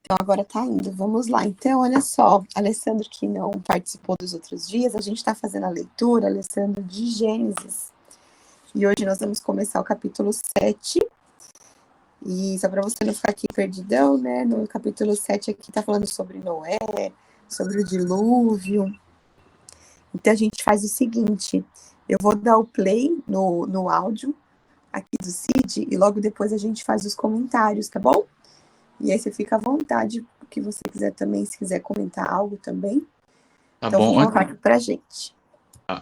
Então agora tá indo, vamos lá. Então, olha só, Alessandro que não participou dos outros dias, a gente está fazendo a leitura, Alessandro, de Gênesis. E hoje nós vamos começar o capítulo 7. E só para você não ficar aqui perdidão, né? No capítulo 7 aqui tá falando sobre Noé, sobre o dilúvio. Então a gente faz o seguinte, eu vou dar o play no áudio aqui do Cid e logo depois a gente faz os comentários, tá bom? E aí você fica à vontade, o que você quiser também, se quiser comentar algo também. Tá Então, vou bom. colocar aqui pra gente.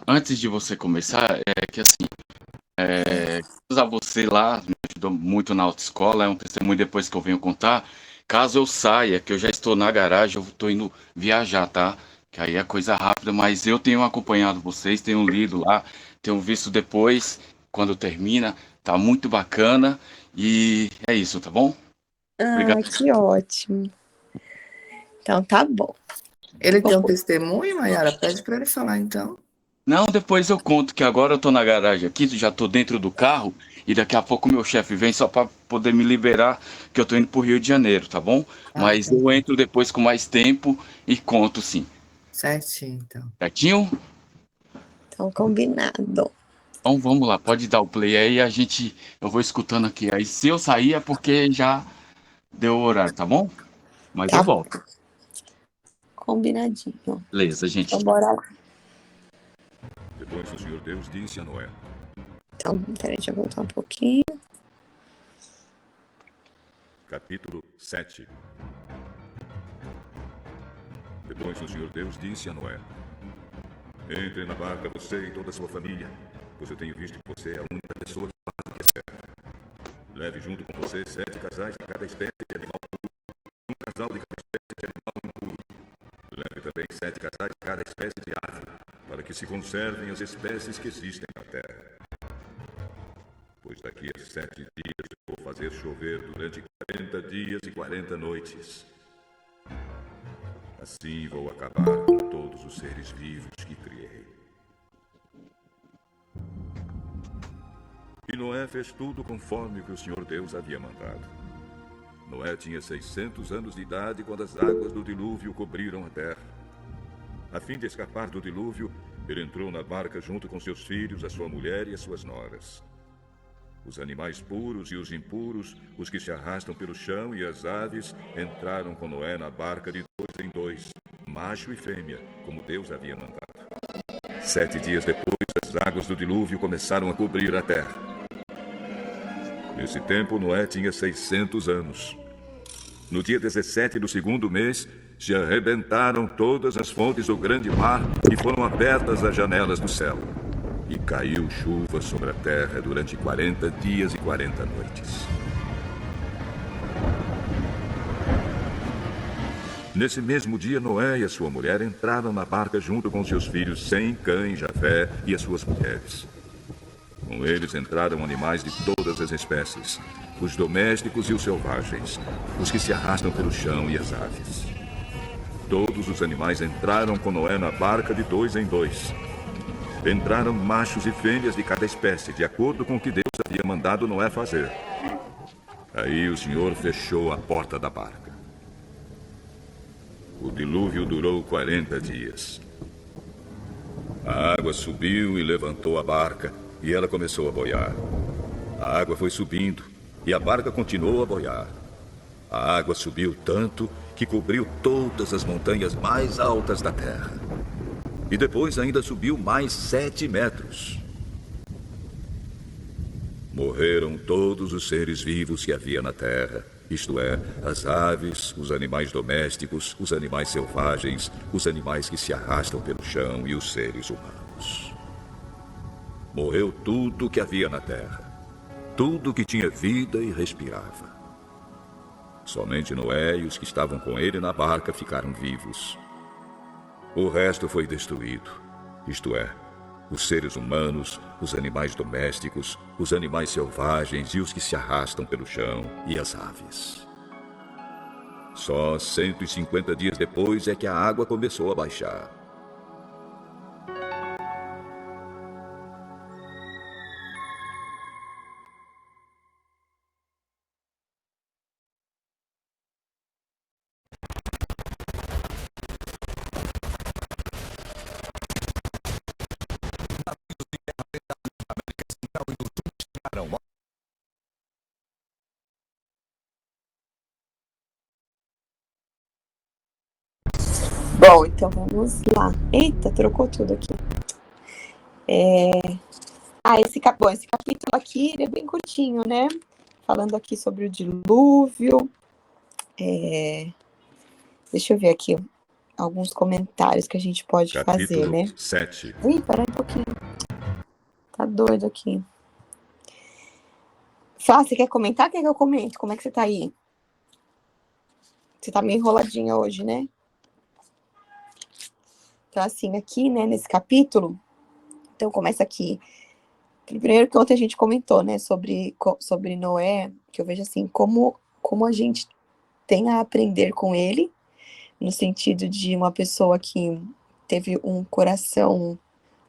Antes de você começar, é que assim, usar você lá, me ajudou muito na autoescola, é um testemunho depois que eu venho contar. Caso eu saia, que eu já estou na garagem, eu estou indo viajar, tá? Que aí é coisa rápida, mas eu tenho acompanhado vocês, tenho lido lá, tenho visto depois, quando termina, tá muito bacana. E é isso, tá bom? Obrigado. Ah, que ótimo. Então, tá bom. Ele Vou tem um pôr- testemunho, Mayara? Pede para ele falar, então. Não, depois eu conto que agora eu tô na garagem aqui, já tô dentro do carro e daqui a pouco meu chefe vem só para poder me liberar, que eu tô indo pro Rio de Janeiro, tá bom? Ah, Mas tá. eu entro depois com mais tempo e conto sim. Certinho, então. Certinho? Então, combinado. Então vamos lá, pode dar o play aí, eu vou escutando aqui. Aí se eu sair é porque já deu o horário, tá bom? Mas eu Tá bom. volto. Combinadinho. Beleza, gente. Então, bora lá. Depois o Senhor Deus disse a Noé: Então, peraí, deixa eu voltar um pouquinho. Capítulo 7. Depois o Senhor Deus disse a Noé: Entre na barca você e toda a sua família, pois eu tenho visto que você é a única pessoa que faz o que é certo. Leve junto com você 7 casais de cada espécie de animal puro, um casal de cada espécie de animal impuro. Leve também 7 casais de cada espécie de ave, para que se conservem as espécies que existem na terra. Pois daqui a 7 dias eu vou fazer chover durante 40 dias e 40 noites. Assim vou acabar com todos os seres vivos que criei. E Noé fez tudo conforme o que o Senhor Deus havia mandado. Noé tinha 600 anos de idade quando as águas do dilúvio cobriram a terra. A fim de escapar do dilúvio, ele entrou na barca junto com seus filhos, a sua mulher e as suas noras. Os animais puros e os impuros, os que se arrastam pelo chão e as aves, entraram com Noé na barca de 2 em 2, macho e fêmea, como Deus havia mandado. 7 dias depois, as águas do dilúvio começaram a cobrir a terra. Nesse tempo, Noé tinha 600 anos. No dia 17 do segundo mês, se arrebentaram todas as fontes do grande mar e foram abertas as janelas do céu. E caiu chuva sobre a terra durante 40 dias e 40 noites. Nesse mesmo dia, Noé e a sua mulher entraram na barca junto com seus filhos Sem, Cã, Jafé e as suas mulheres. Com eles entraram animais de todas as espécies, os domésticos e os selvagens, os que se arrastam pelo chão e as aves. Todos os animais entraram com Noé na barca de 2 em 2. Entraram machos e fêmeas de cada espécie, de acordo com o que Deus havia mandado Noé fazer. Aí o Senhor fechou a porta da barca. O dilúvio durou 40 dias. A água subiu e levantou a barca, e ela começou a boiar. A água foi subindo, e a barca continuou a boiar. A água subiu tanto que cobriu todas as montanhas mais altas da terra. E depois ainda subiu mais 7 metros. Morreram todos os seres vivos que havia na terra, isto é, as aves, os animais domésticos, os animais selvagens, os animais que se arrastam pelo chão e os seres humanos. Morreu tudo que havia na terra, tudo que tinha vida e respirava. Somente Noé e os que estavam com ele na barca ficaram vivos. O resto foi destruído, isto é, os seres humanos, os animais domésticos, os animais selvagens e os que se arrastam pelo chão e as aves. Só 150 dias depois é que a água começou a baixar. Bom, então vamos lá. Eita, trocou tudo aqui. Esse capítulo aqui ele é bem curtinho, né? Falando aqui sobre o dilúvio. Deixa eu ver aqui alguns comentários que a gente pode fazer, né? 7. Ih, peraí um pouquinho. Tá doido aqui. Flá, você quer comentar? Quer que eu comente? Como é que você tá aí? Você tá meio enroladinha hoje, né? Então, assim, aqui, né, nesse capítulo, então começa aqui. Primeiro que ontem a gente comentou, né, sobre Noé, que eu vejo assim, como a gente tem a aprender com ele, no sentido de uma pessoa que teve um coração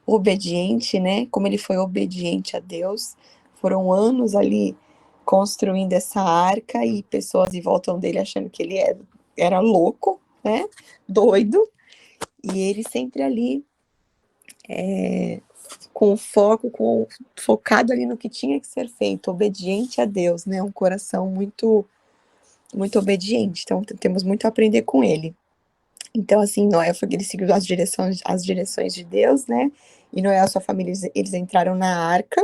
obediente, né, como ele foi obediente a Deus. Foram anos ali construindo essa arca e pessoas em volta dele achando que ele era louco, né, doido, e ele sempre ali com foco, focado ali no que tinha que ser feito, obediente a Deus, né? Um coração muito, muito obediente. Então, temos muito a aprender com ele. Então, assim, Noé, ele seguiu as direções de Deus, né? E Noé e a sua família, eles entraram na arca.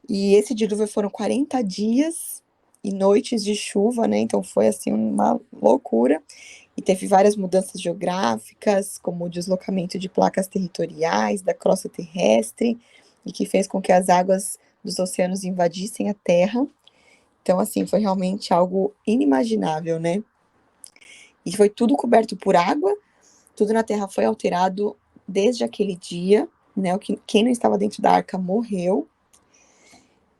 E esse dilúvio foram 40 dias e noites de chuva, né? Então, foi, assim, uma loucura. E teve várias mudanças geográficas, como o deslocamento de placas territoriais, da crosta terrestre, e que fez com que as águas dos oceanos invadissem a Terra. Então, assim, foi realmente algo inimaginável, né? E foi tudo coberto por água, tudo na Terra foi alterado desde aquele dia, né? Quem não estava dentro da arca morreu.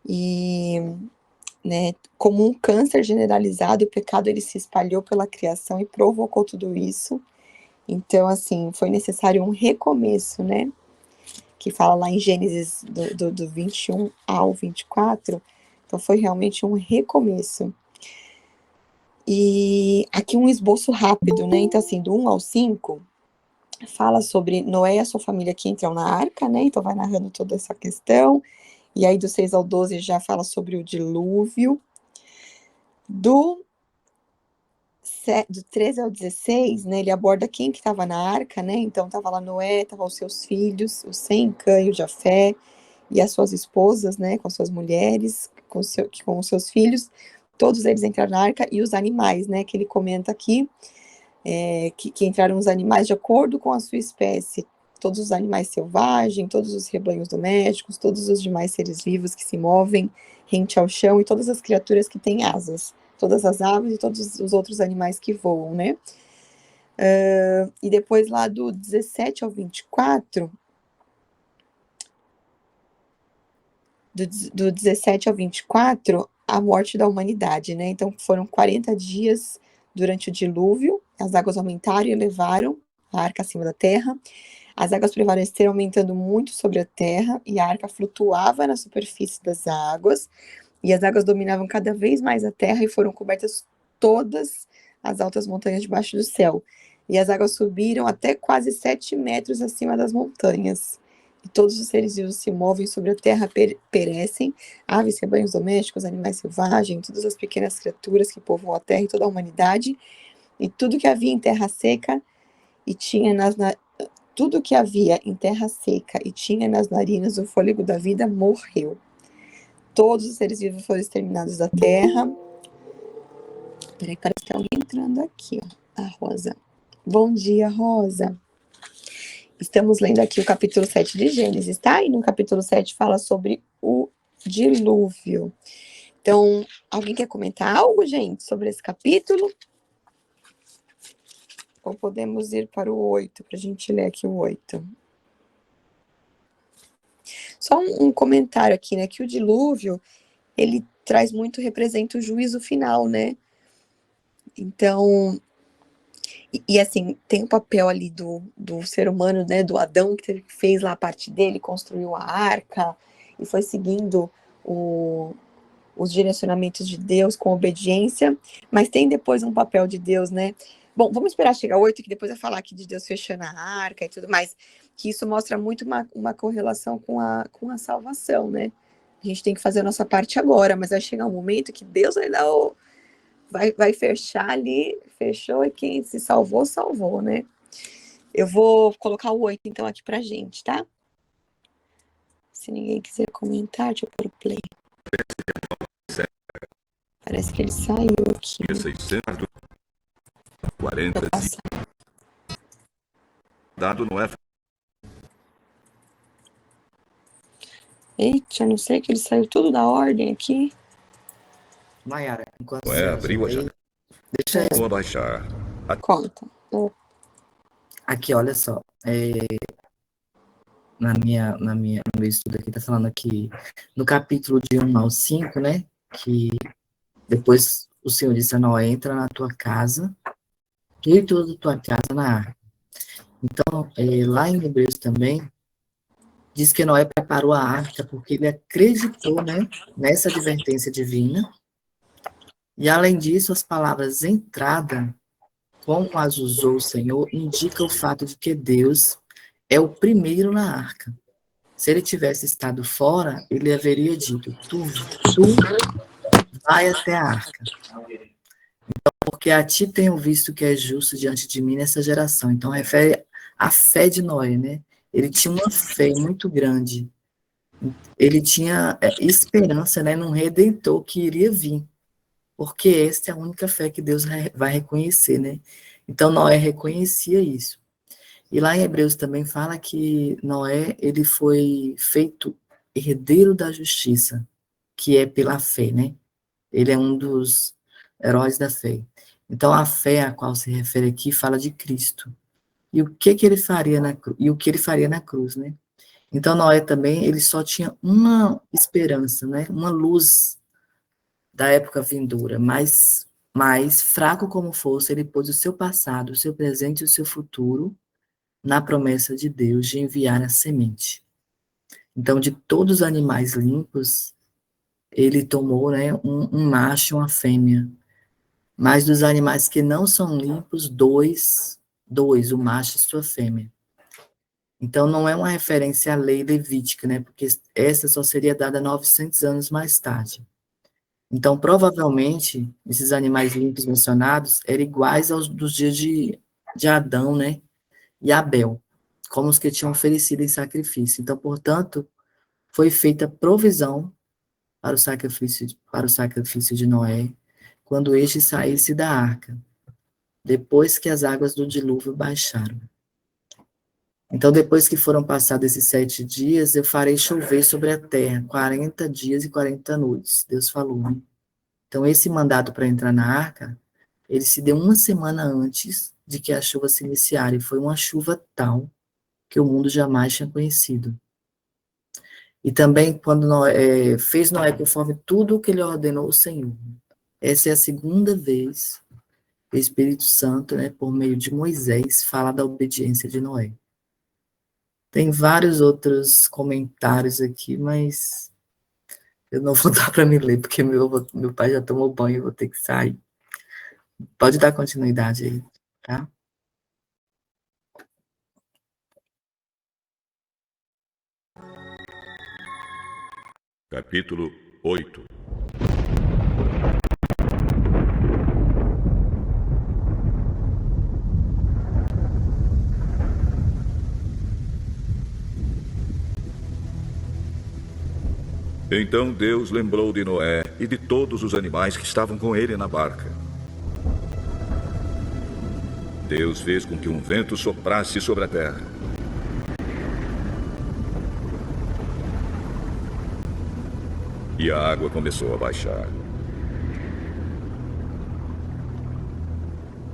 E, né, como um câncer generalizado, o pecado ele se espalhou pela criação e provocou tudo isso. Então, assim, foi necessário um recomeço, né? Que fala lá em Gênesis do 21 ao 24. Então, foi realmente um recomeço. E aqui um esboço rápido, né? Então, assim, do 1 ao 5, fala sobre Noé e a sua família que entram na arca, né? Então, vai narrando toda essa questão. E aí, do 6 ao 12, já fala sobre o dilúvio. Do 13 ao 16, né, ele aborda quem que estava na arca, né? Então, estava lá Noé, estavam os seus filhos, o Sem, Cã e o Jafé, e as suas esposas, né, com as suas mulheres, com os seus filhos. Todos eles entraram na arca, e os animais, né, que ele comenta aqui, que entraram os animais de acordo com a sua espécie. Todos os animais selvagens, todos os rebanhos domésticos, todos os demais seres vivos que se movem rente ao chão, e todas as criaturas que têm asas, todas as aves e todos os outros animais que voam, né? E depois lá do 17 ao 24, do 17 ao 24, a morte da humanidade, né? Então foram 40 dias durante o dilúvio, as águas aumentaram e elevaram a arca acima da terra. As águas prevaleceram aumentando muito sobre a terra, e a arca flutuava na superfície das águas, e as águas dominavam cada vez mais a terra, e foram cobertas todas as altas montanhas debaixo do céu. E as águas subiram até quase 7 metros acima das montanhas. E todos os seres vivos se movem sobre a terra, perecem, aves, rebanhos domésticos, animais selvagens, todas as pequenas criaturas que povoam a terra e toda a humanidade, e tudo que havia em terra seca e tinha tudo que havia em terra seca e tinha nas narinas o fôlego da vida morreu. Todos os seres vivos foram exterminados da terra. Peraí, parece que tem alguém entrando aqui, ó. A Rosa. Bom dia, Rosa. Estamos lendo aqui o capítulo 7 de Gênesis, tá? E no capítulo 7 fala sobre o dilúvio. Então, alguém quer comentar algo, gente, sobre esse capítulo? Ou podemos ir para o 8, para a gente ler aqui o 8. Só um comentário aqui, né, que o dilúvio, ele traz muito, representa o juízo final, né? Então, e assim, tem o papel ali do ser humano, né, do Adão, que fez lá a parte dele, construiu a arca, e foi seguindo os direcionamentos de Deus com obediência, mas tem depois um papel de Deus, né? Bom, vamos esperar chegar 8, que depois vai falar aqui de Deus fechando a arca e tudo mais. que isso mostra muito uma correlação com a salvação, né? A gente tem que fazer a nossa parte agora, mas vai chegar um momento que Deus vai dar vai fechar ali, fechou, e quem se salvou, salvou, né? Eu vou colocar o 8, então, aqui pra gente, tá? Se ninguém quiser comentar, deixa eu pôr o play. Parece que ele saiu aqui. 640 dado não é. Eita, não sei que ele saiu tudo da ordem aqui. Maiara, enquanto Não é, abriu a janela. deixa eu... Vou abaixar. Conta. Aqui, olha só. No meu estudo aqui, tá falando aqui no capítulo de 1 ao 5, né? Que depois o Senhor disse a Noé: entra na tua casa, tu e toda a tua casa na arca. Então, lá em Hebreus também, diz que Noé preparou a arca porque ele acreditou, né, nessa advertência divina. E, além disso, as palavras entrada, como as usou o Senhor, indica o fato de que Deus é o primeiro na arca. Se ele tivesse estado fora, ele haveria dito: tu vai até a arca. Então, porque a ti tenho visto que é justo diante de mim nessa geração. Então, refere à fé de Noé, né? Ele tinha uma fé muito grande. Ele tinha esperança, né, num redentor que iria vir. Porque esta é a única fé que Deus vai reconhecer, né? Então, Noé reconhecia isso. E lá em Hebreus também fala que Noé, ele foi feito herdeiro da justiça, que é pela fé, né? Ele é um dos heróis da fé. Então, a fé a qual se refere aqui fala de Cristo. E o que ele faria na cruz? E o que ele faria na cruz, né? Então, Noé também, ele só tinha uma esperança, né? Uma luz da época vindoura, mas fraco como fosse, ele pôs o seu passado, o seu presente e o seu futuro na promessa de Deus de enviar a semente. Então, de todos os animais limpos, ele tomou, né, um macho e uma fêmea. Mas dos animais que não são limpos, dois, o macho e sua fêmea. Então, não é uma referência à lei levítica, né, porque essa só seria dada 900 anos mais tarde. Então, provavelmente, esses animais limpos mencionados eram iguais aos dos dias de Adão, né, e Abel, como os que tinham oferecido em sacrifício. Então, portanto, foi feita provisão para o sacrifício de Noé, quando este saísse da arca, depois que as águas do dilúvio baixaram. Então, depois que foram passados esses 7 dias, eu farei chover sobre a terra 40 dias e 40 noites. Deus falou, né? Então, esse mandato para entrar na arca, ele se deu uma semana antes de que a chuva se iniciara, e foi uma chuva tal que o mundo jamais tinha conhecido. E também, quando fez Noé conforme tudo o que ele ordenou o Senhor. Essa é a segunda vez que o Espírito Santo, né, por meio de Moisés, fala da obediência de Noé. Tem vários outros comentários aqui, mas eu não vou dar para me ler, porque meu pai já tomou banho, eu vou ter que sair. Pode dar continuidade aí, tá? Capítulo 8. Então Deus lembrou de Noé e de todos os animais que estavam com ele na barca. Deus fez com que um vento soprasse sobre a terra. E a água começou a baixar.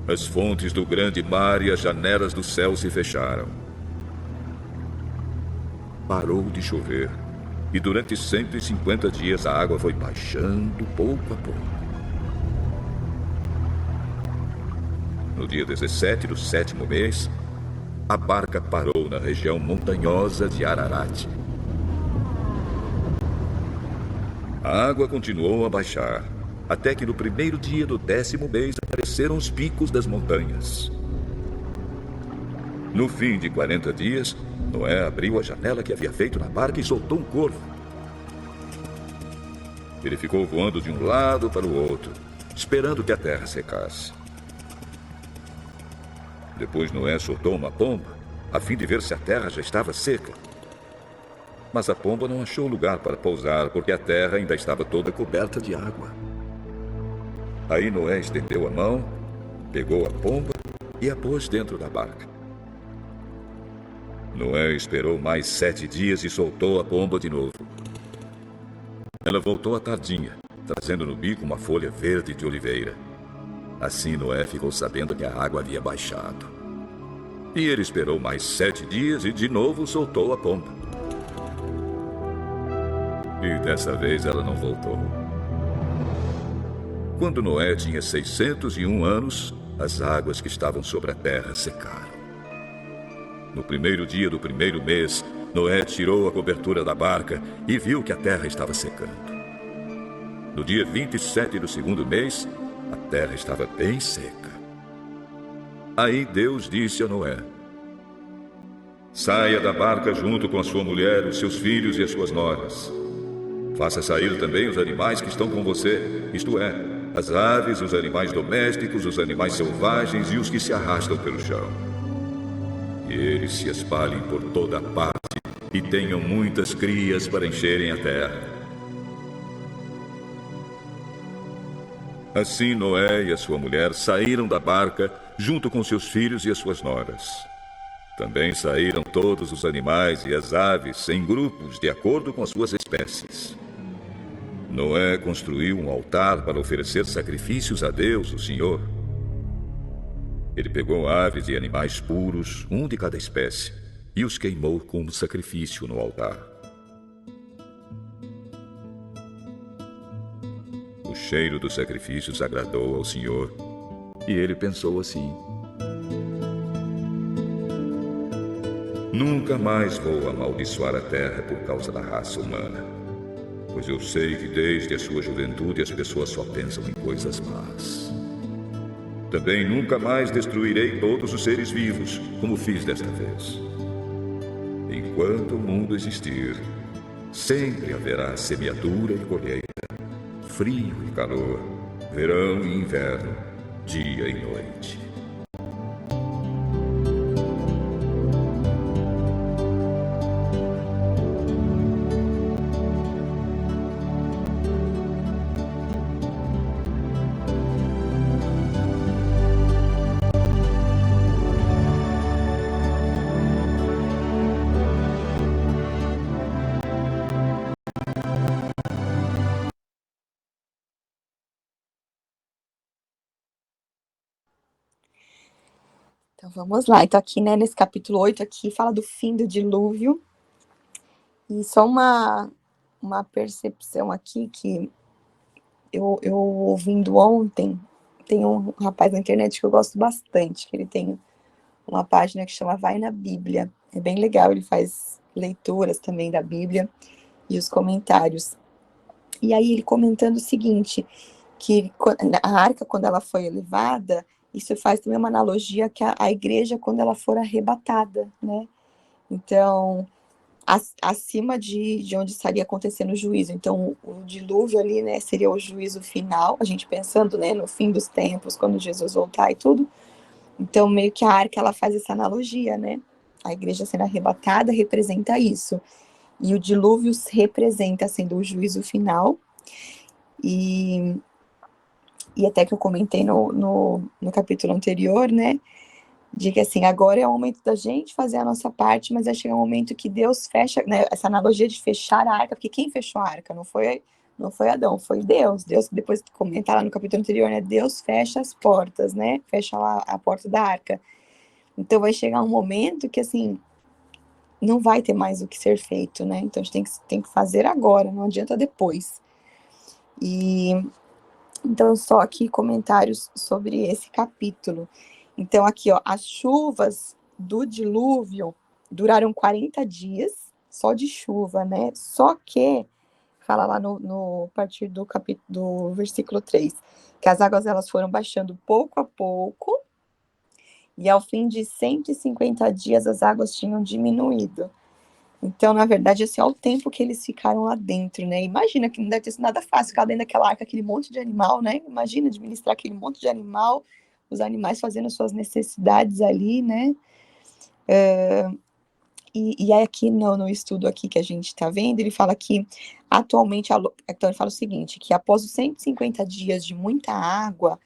As fontes do grande mar e as janelas do céu se fecharam. Parou de chover. E durante 150 dias a água foi baixando pouco a pouco. No dia 17 do 7º mês, a barca parou na região montanhosa de Ararat. A água continuou a baixar, até que no primeiro dia do 10º mês apareceram os picos das montanhas. No fim de 40 dias, Noé abriu a janela que havia feito na barca e soltou um corvo. Ele ficou voando de um lado para o outro, esperando que a terra secasse. Depois Noé soltou uma pomba, a fim de ver se a terra já estava seca. Mas a pomba não achou lugar para pousar, porque a terra ainda estava toda coberta de água. Aí Noé estendeu a mão, pegou a pomba e a pôs dentro da barca. Noé esperou mais 7 dias e soltou a pomba de novo. Ela voltou à tardinha, trazendo no bico uma folha verde de oliveira. Assim Noé ficou sabendo que a água havia baixado. E ele esperou mais 7 dias e de novo soltou a pomba. E dessa vez ela não voltou. Quando Noé tinha 601 anos, as águas que estavam sobre a terra secaram. No primeiro dia do primeiro mês, Noé tirou a cobertura da barca e viu que a terra estava secando. No dia 27 do segundo mês, a terra estava bem seca. Aí Deus disse a Noé: saia da barca junto com a sua mulher, os seus filhos e as suas noras. Faça sair também os animais que estão com você, isto é, as aves, os animais domésticos, os animais selvagens e os que se arrastam pelo chão. E eles se espalhem por toda parte e tenham muitas crias para encherem a terra. Assim Noé e a sua mulher saíram da barca junto com seus filhos e as suas noras. Também saíram todos os animais e as aves em grupos de acordo com as suas espécies. Noé construiu um altar para oferecer sacrifícios a Deus, o Senhor. Ele pegou aves e animais puros, um de cada espécie, e os queimou como sacrifício no altar. O cheiro dos sacrifícios agradou ao Senhor, e ele pensou assim: nunca mais vou amaldiçoar a terra por causa da raça humana, pois eu sei que desde a sua juventude as pessoas só pensam em coisas más. Também nunca mais destruirei todos os seres vivos, como fiz desta vez. Enquanto o mundo existir, sempre haverá semeadura e colheita, frio e calor, verão e inverno, dia e noite. Então vamos lá. Então aqui, né, nesse capítulo 8 aqui, fala do fim do dilúvio. E só uma percepção aqui que eu ouvindo ontem, tem um rapaz na internet que eu gosto bastante, que ele tem uma página que chama Vai na Bíblia. É bem legal, ele faz leituras também da Bíblia e os comentários. E aí ele comentando o seguinte, que a arca, quando ela foi elevada, isso faz também uma analogia que a igreja, quando ela for arrebatada, né? Então, acima de onde estaria acontecendo o juízo. Então, o dilúvio ali, né, seria o juízo final, a gente pensando, né, no fim dos tempos, quando Jesus voltar e tudo. Então, meio que a arca, ela faz essa analogia, né? A igreja sendo arrebatada representa isso. E o dilúvio representa sendo o juízo final. E até que eu comentei no capítulo anterior, né? De que assim, agora é o momento da gente fazer a nossa parte, mas vai chegar um momento que Deus fecha, né? Essa analogia de fechar a arca, porque quem fechou a arca não foi Adão, foi Deus. Deus, depois de comentar lá no capítulo anterior, né? Deus fecha as portas, né? Fecha lá a porta da arca. Então vai chegar um momento que assim, não vai ter mais o que ser feito, né? Então a gente tem que fazer agora, não adianta depois. Então, só aqui comentários sobre esse capítulo. Então, aqui, ó, as chuvas do dilúvio duraram 40 dias, só de chuva, né? Só que, fala lá no partir do versículo 3, que as águas elas foram baixando pouco a pouco, e ao fim de 150 dias as águas tinham diminuído. Então, na verdade, esse é o tempo que eles ficaram lá dentro, né? Imagina que não deve ter sido nada fácil ficar dentro daquela arca, aquele monte de animal, né? Imagina administrar aquele monte de animal, os animais fazendo suas necessidades ali, né? E aí aqui no estudo aqui que a gente está vendo, ele fala que atualmente, então ele fala o seguinte, que após os 150 dias de muita água,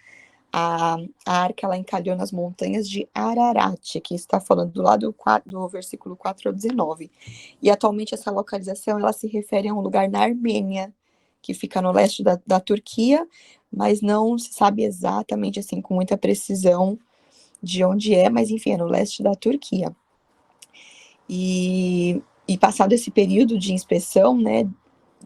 a arca ela encalhou nas montanhas de Ararat, que está falando do lado do versículo 4 ao 19. E atualmente essa localização ela se refere a um lugar na Armênia, que fica no leste da Turquia, mas não se sabe exatamente assim com muita precisão de onde é, mas enfim, é no leste da Turquia. E passado esse período de inspeção, né,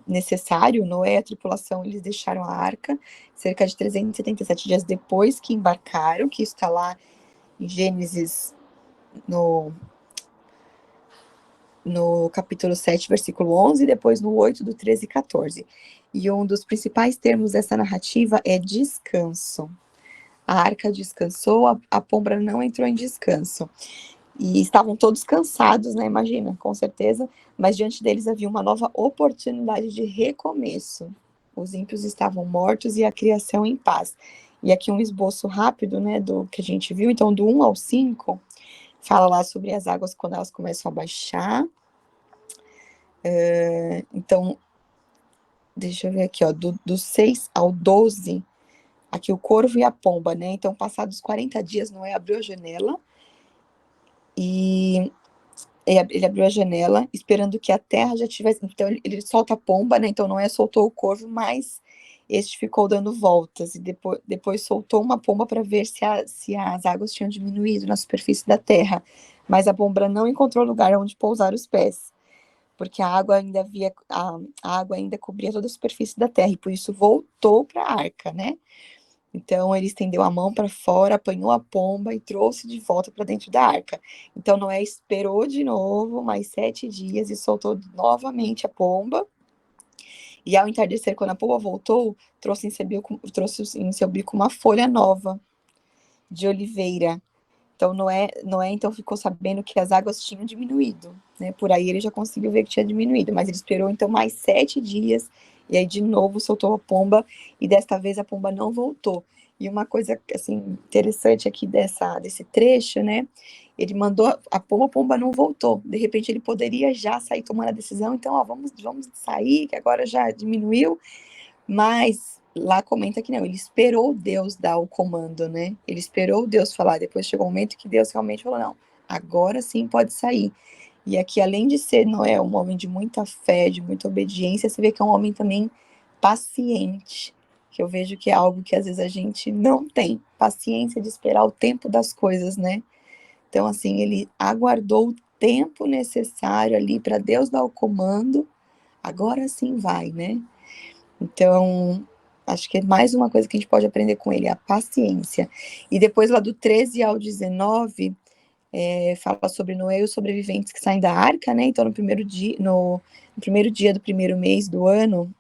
necessário, Noé e a tripulação, eles deixaram a arca cerca de 377 dias depois que embarcaram, que está lá em Gênesis, no capítulo 7, versículo 11, e depois no 8, do 13 e 14. E um dos principais termos dessa narrativa é descanso. A arca descansou, a pomba não entrou em descanso. E estavam todos cansados, né? Imagina, com certeza. Mas diante deles havia uma nova oportunidade de recomeço. Os ímpios estavam mortos e a criação em paz. E aqui um esboço rápido, né, do que a gente viu. Então, do 1 ao 5, fala lá sobre as águas quando elas começam a baixar. Então, deixa eu ver aqui, ó, do 6 ao 12, aqui o corvo e a pomba, né? Então, passados 40 dias, Noé abriu a janela e ele abriu a janela, esperando que a terra já tivesse... Então, ele solta a pomba, né? Então, Noé soltou o corvo, mas este ficou dando voltas. E depois soltou uma pomba para ver se as águas tinham diminuído na superfície da terra. Mas a pomba não encontrou lugar onde pousar os pés, porque a água ainda cobria toda a superfície da terra, e por isso voltou para a arca, né? Então, ele estendeu a mão para fora, apanhou a pomba e trouxe de volta para dentro da arca. Então, Noé esperou de novo mais 7 dias e soltou novamente a pomba. E ao entardecer, quando a pomba voltou, trouxe em seu bico uma folha nova de oliveira. Então, Noé então ficou sabendo que as águas tinham diminuído, né? Por aí ele já conseguiu ver que tinha diminuído, mas ele esperou então mais 7 dias, e aí de novo soltou a pomba, e desta vez a pomba não voltou. E uma coisa, assim, interessante aqui desse trecho, né? Ele mandou a pomba não voltou. De repente ele poderia já sair tomando a decisão, então, ó, vamos sair, que agora já diminuiu, mas... Lá comenta que não, ele esperou Deus dar o comando, né? Ele esperou Deus falar, depois chegou um momento que Deus realmente falou, não, agora sim pode sair. E aqui, além de ser Noé um homem de muita fé, de muita obediência, você vê que é um homem também paciente, que eu vejo que é algo que às vezes a gente não tem, paciência de esperar o tempo das coisas, né? Então, assim, ele aguardou o tempo necessário ali para Deus dar o comando, agora sim vai, né? Então... Acho que é mais uma coisa que a gente pode aprender com ele, a paciência. E depois, lá do 13 ao 19, fala sobre Noé e os sobreviventes que saem da arca, né? Então, no primeiro dia do primeiro mês do ano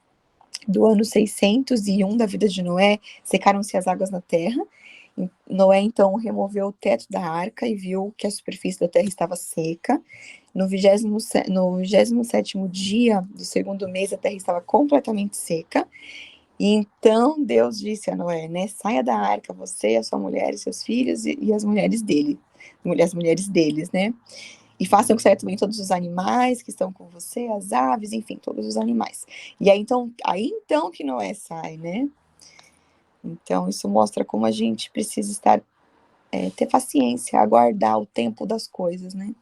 601 da vida de Noé, secaram-se as águas na terra. Noé, então, removeu o teto da arca e viu que a superfície da terra estava seca. No 27º dia do segundo mês, a terra estava completamente seca. E então Deus disse a Noé, né, saia da arca, você, a sua mulher, e seus filhos e as mulheres deles, né, e façam certo também todos os animais que estão com você, as aves, enfim, todos os animais. E aí então que Noé sai, né, então isso mostra como a gente precisa ter paciência, aguardar o tempo das coisas, né.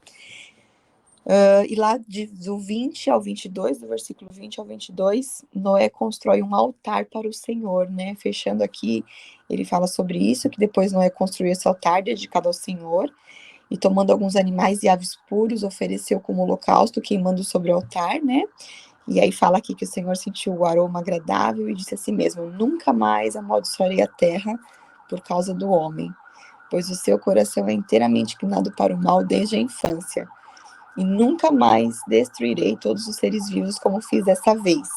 E lá do 20 ao 22, do versículo 20 ao 22, Noé constrói um altar para o Senhor, né? Fechando aqui, ele fala sobre isso, que depois Noé construiu esse altar dedicado ao Senhor, e tomando alguns animais e aves puros, ofereceu como holocausto, queimando sobre o altar, né? E aí fala aqui que o Senhor sentiu o aroma agradável e disse a si mesmo, nunca mais amaldiçoarei a terra por causa do homem, pois o seu coração é inteiramente inclinado para o mal desde a infância. E nunca mais destruirei todos os seres vivos como fiz dessa vez.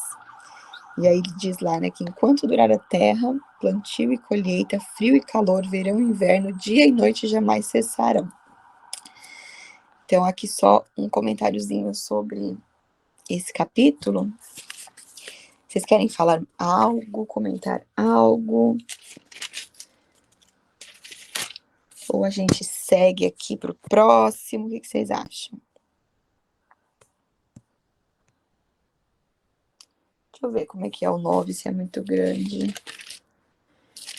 E aí ele diz lá, né, que enquanto durar a terra, plantio e colheita, frio e calor, verão e inverno, dia e noite jamais cessarão. Então, aqui só um comentáriozinho sobre esse capítulo. Vocês querem falar algo, comentar algo? Ou a gente segue aqui para o próximo? O que vocês acham? Deixa eu ver como é que é o 9, se é muito grande.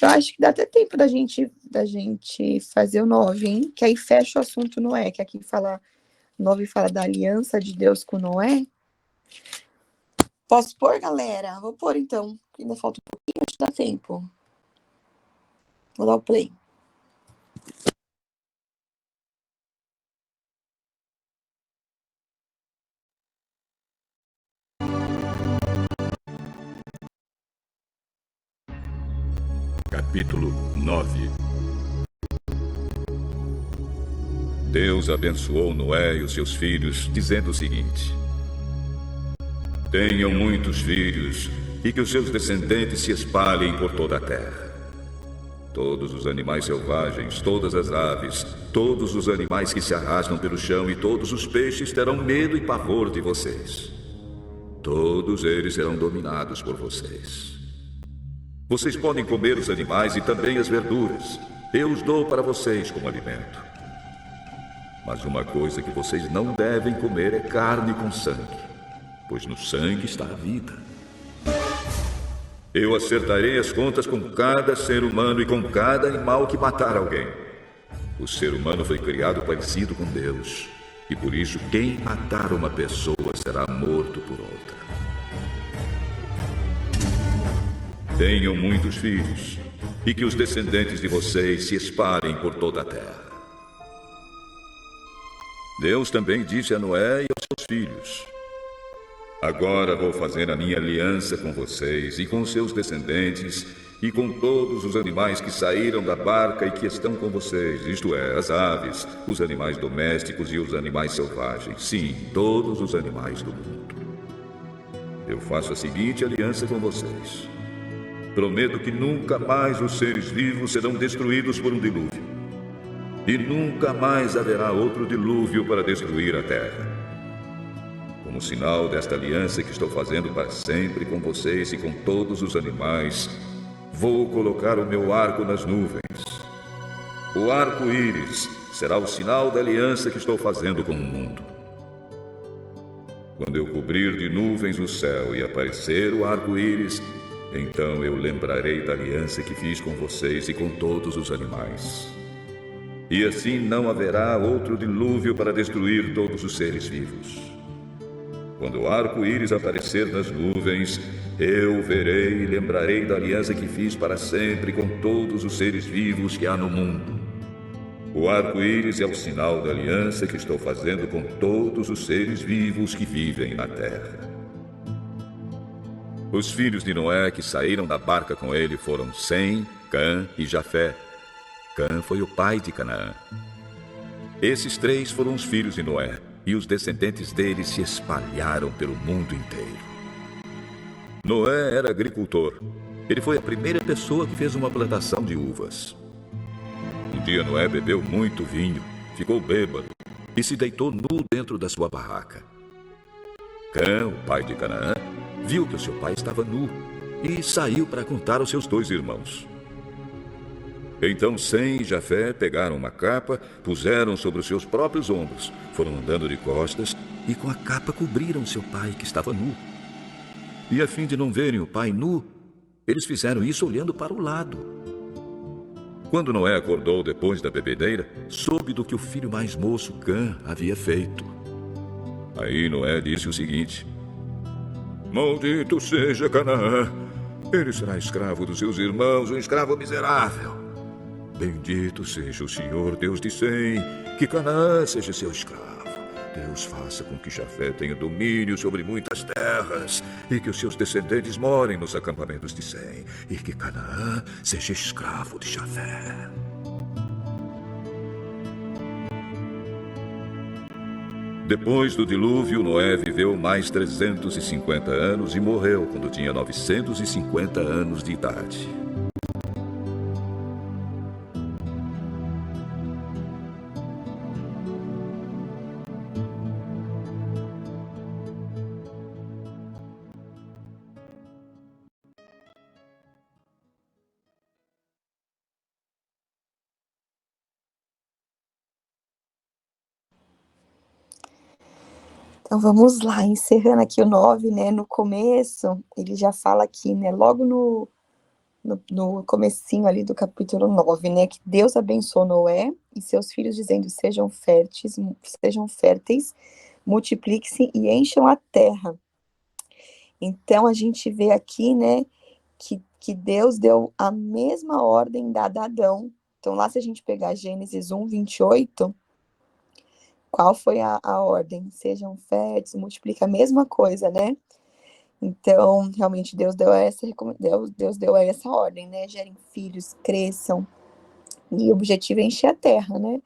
Eu acho que dá até tempo da gente fazer o 9, hein? Que aí fecha o assunto Noé, que aqui fala, 9 fala da aliança de Deus com Noé. Posso pôr, galera? Vou pôr então. Ainda falta um pouquinho, acho que dá tempo. Vou dar o play. Capítulo 9. Deus abençoou Noé e os seus filhos, dizendo o seguinte: tenham muitos filhos e que os seus descendentes se espalhem por toda a terra. Todos os animais selvagens, todas as aves, todos os animais que se arrastam pelo chão e todos os peixes terão medo e pavor de vocês. Todos eles serão dominados por vocês. Vocês podem comer os animais e também as verduras. Eu os dou para vocês como alimento. Mas uma coisa que vocês não devem comer é carne com sangue, pois no sangue está a vida. Eu acertarei as contas com cada ser humano e com cada animal que matar alguém. O ser humano foi criado parecido com Deus, e por isso quem matar uma pessoa será morto por outra. Tenham muitos filhos, e que os descendentes de vocês se espalhem por toda a terra. Deus também disse a Noé e aos seus filhos: agora vou fazer a minha aliança com vocês e com seus descendentes e com todos os animais que saíram da barca e que estão com vocês, isto é, as aves, os animais domésticos e os animais selvagens, sim, todos os animais do mundo. Eu faço a seguinte aliança com vocês. Prometo que nunca mais os seres vivos serão destruídos por um dilúvio. E nunca mais haverá outro dilúvio para destruir a terra. Como sinal desta aliança que estou fazendo para sempre com vocês e com todos os animais, vou colocar o meu arco nas nuvens. O arco-íris será o sinal da aliança que estou fazendo com o mundo. Quando eu cobrir de nuvens o céu e aparecer o arco-íris, então eu lembrarei da aliança que fiz com vocês e com todos os animais. E assim não haverá outro dilúvio para destruir todos os seres vivos. Quando o arco-íris aparecer nas nuvens, eu verei e lembrarei da aliança que fiz para sempre com todos os seres vivos que há no mundo. O arco-íris é o sinal da aliança que estou fazendo com todos os seres vivos que vivem na terra. Os filhos de Noé que saíram da barca com ele foram Sem, Cã e Jafé. Cã foi o pai de Canaã. Esses três foram os filhos de Noé, e os descendentes deles se espalharam pelo mundo inteiro. Noé era agricultor. Ele foi a primeira pessoa que fez uma plantação de uvas. Um dia Noé bebeu muito vinho, ficou bêbado e se deitou nu dentro da sua barraca. Cã, o pai de Canaã, viu que o seu pai estava nu e saiu para contar aos seus 2 irmãos. Então Sem e Jafé pegaram uma capa, puseram sobre os seus próprios ombros, foram andando de costas e com a capa cobriram seu pai que estava nu. E a fim de não verem o pai nu, eles fizeram isso olhando para o lado. Quando Noé acordou depois da bebedeira, soube do que o filho mais moço, Cã, havia feito. Aí Noé disse o seguinte: maldito seja Canaã, ele será escravo dos seus irmãos, um escravo miserável. Bendito seja o Senhor, Deus de Sem, que Canaã seja seu escravo. Deus faça com que Jafé tenha domínio sobre muitas terras e que os seus descendentes morem nos acampamentos de Sem e que Canaã seja escravo de Jafé. Depois do dilúvio, Noé viveu mais 350 anos e morreu quando tinha 950 anos de idade. Então vamos lá, encerrando aqui o 9, né? No começo, ele já fala aqui, né? Logo no comecinho ali do capítulo 9, né? Que Deus abençoou Noé e seus filhos, dizendo: sejam férteis, multipliquem-se e encham a terra. Então a gente vê aqui, né? Que Deus deu a mesma ordem dada a Adão. Então lá, se a gente pegar Gênesis 1, 28, qual foi a ordem? Sejam férteis, multiplica a mesma coisa, né? Então, realmente, Deus deu essa ordem, né? Gerem filhos, cresçam. E o objetivo é encher a terra, né?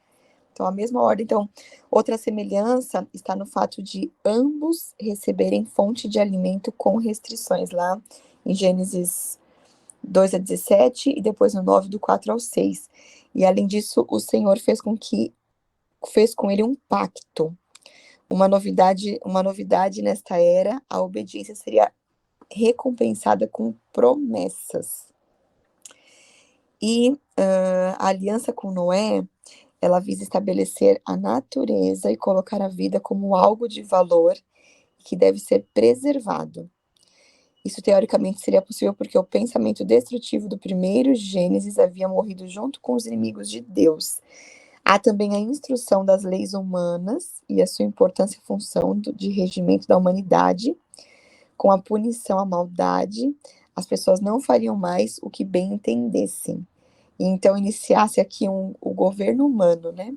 Então, a mesma ordem. Então, outra semelhança está no fato de ambos receberem fonte de alimento com restrições, lá em Gênesis 2 a 17 e depois no 9, do 4 ao 6. E, além disso, o Senhor fez com ele um pacto. Uma novidade nesta era, a obediência seria recompensada com promessas. E a aliança com Noé, ela visa estabelecer a natureza e colocar a vida como algo de valor que deve ser preservado. Isso, teoricamente, seria possível porque o pensamento destrutivo do primeiro Gênesis havia morrido junto com os inimigos de Deus. Há também a instrução das leis humanas e a sua importância e função de regimento da humanidade. Com a punição à maldade, as pessoas não fariam mais o que bem entendessem. E então iniciasse aqui o governo humano, né?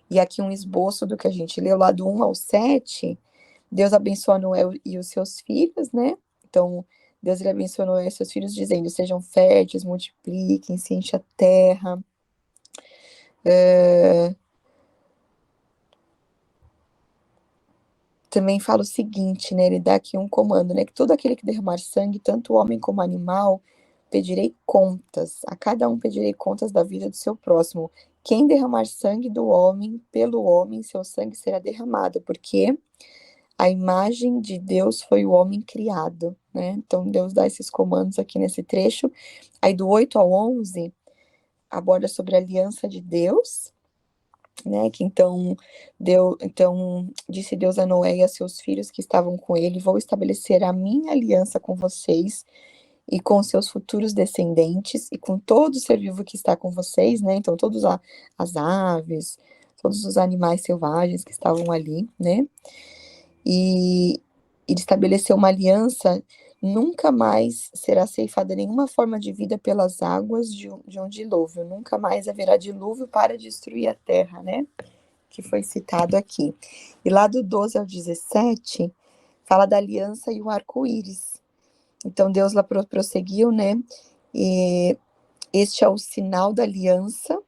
E aqui um esboço do que a gente leu lá do 1 ao 7. Deus abençoa Noé e os seus filhos, né? Então, Deus ele abençoa Noé e os seus filhos, dizendo: sejam férteis, multipliquem-se, enchem a terra. Também fala o seguinte, né? Ele dá aqui um comando, né? Que todo aquele que derramar sangue, tanto homem como animal, pedirei contas. A cada um pedirei contas da vida do seu próximo. Quem derramar sangue do homem, pelo homem, seu sangue será derramado, porque a imagem de Deus foi o homem criado, né? Então, Deus dá esses comandos aqui nesse trecho. Aí, do 8 ao 11, aborda sobre a aliança de Deus, né? Que então disse Deus a Noé e a seus filhos que estavam com ele: vou estabelecer a minha aliança com vocês e com seus futuros descendentes e com todo ser vivo que está com vocês, né? Então, todas as aves, todos os animais selvagens que estavam ali, né? E ele estabeleceu uma aliança: nunca mais será ceifada nenhuma forma de vida pelas águas de um dilúvio, nunca mais haverá dilúvio para destruir a terra, né? Que foi citado aqui. E lá do 12 ao 17, fala da aliança e o arco-íris. Então, Deus lá prosseguiu, né? E este é o sinal da aliança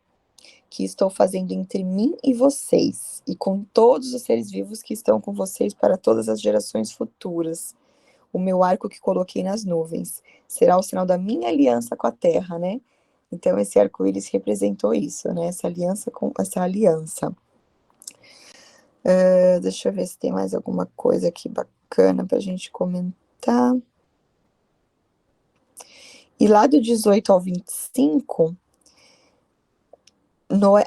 que estou fazendo entre mim e vocês, e com todos os seres vivos que estão com vocês para todas as gerações futuras. O meu arco que coloquei nas nuvens será o sinal da minha aliança com a terra, né? Então, esse arco-íris representou isso, né? Essa aliança. Deixa eu ver se tem mais alguma coisa aqui bacana para a gente comentar. E lá do 18 ao 25, Noé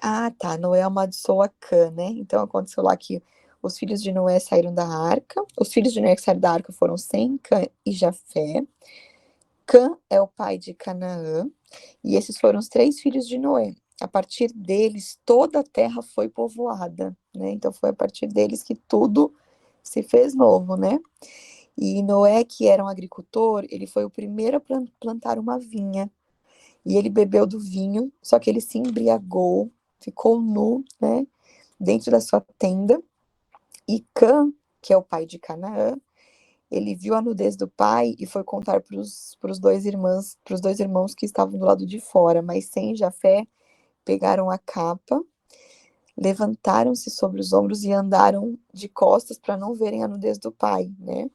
amaldiçoou a Cã, né? Então aconteceu lá que os filhos de Noé saíram da arca. Os filhos de Noé que saíram da arca foram Sem, Cã e Jafé. Cã é o pai de Canaã. E esses foram os 3 filhos de Noé. A partir deles, toda a terra foi povoada, né? Então foi a partir deles que tudo se fez novo, né? E Noé, que era um agricultor, ele foi o primeiro a plantar uma vinha. E ele bebeu do vinho, só que ele se embriagou, ficou nu, né, dentro da sua tenda. E Cã, que é o pai de Canaã, ele viu a nudez do pai e foi contar para os dois irmãos que estavam do lado de fora. Mas Sem e Jafé pegaram a capa, levantaram-se sobre os ombros e andaram de costas para não verem a nudez do pai, né?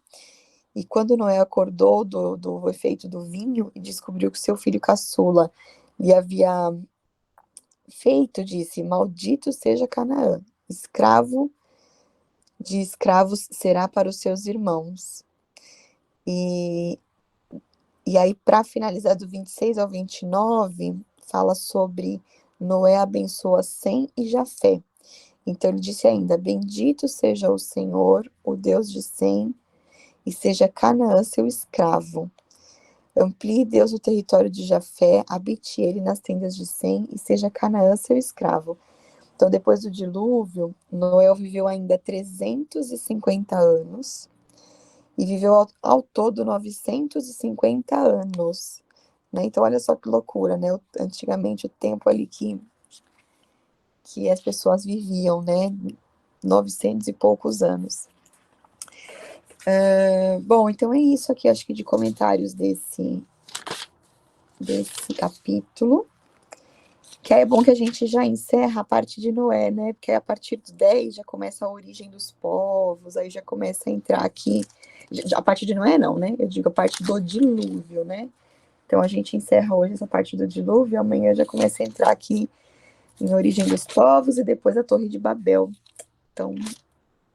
E quando Noé acordou do efeito do vinho e descobriu que seu filho caçula lhe havia feito, disse: Maldito seja Canaã, escravo de escravos será para os seus irmãos. E aí, para finalizar, do 26 ao 29, fala sobre Noé abençoa Sem e Jafé. Então ele disse ainda: Bendito seja o Senhor, o Deus de Sem, e seja Canaã seu escravo. Amplie Deus o território de Jafé, habite ele nas tendas de Sem, e seja Canaã seu escravo. Então, depois do dilúvio, Noé viveu ainda 350 anos, e viveu ao todo 950 anos. Né? Então, olha só que loucura, né? Antigamente, o tempo ali que as pessoas viviam, né? 900 e poucos anos. Bom, então é isso aqui, acho que de comentários desse capítulo. Que é bom que a gente já encerra a parte de Noé, né? Porque a partir do 10 já começa a origem dos povos, aí já começa a entrar aqui. A parte de Noé não, né? Eu digo a parte do dilúvio, né? Então a gente encerra hoje essa parte do dilúvio, amanhã já começa a entrar aqui em origem dos povos e depois a Torre de Babel. Então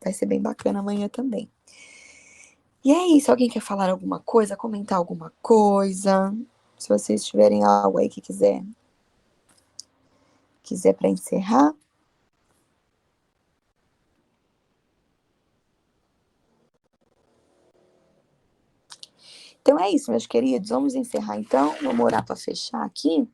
vai ser bem bacana amanhã também. E é isso, alguém quer falar alguma coisa, comentar alguma coisa? Se vocês tiverem algo aí que quiser para encerrar. Então é isso, meus queridos. Vamos encerrar então. Vamos orar para fechar aqui.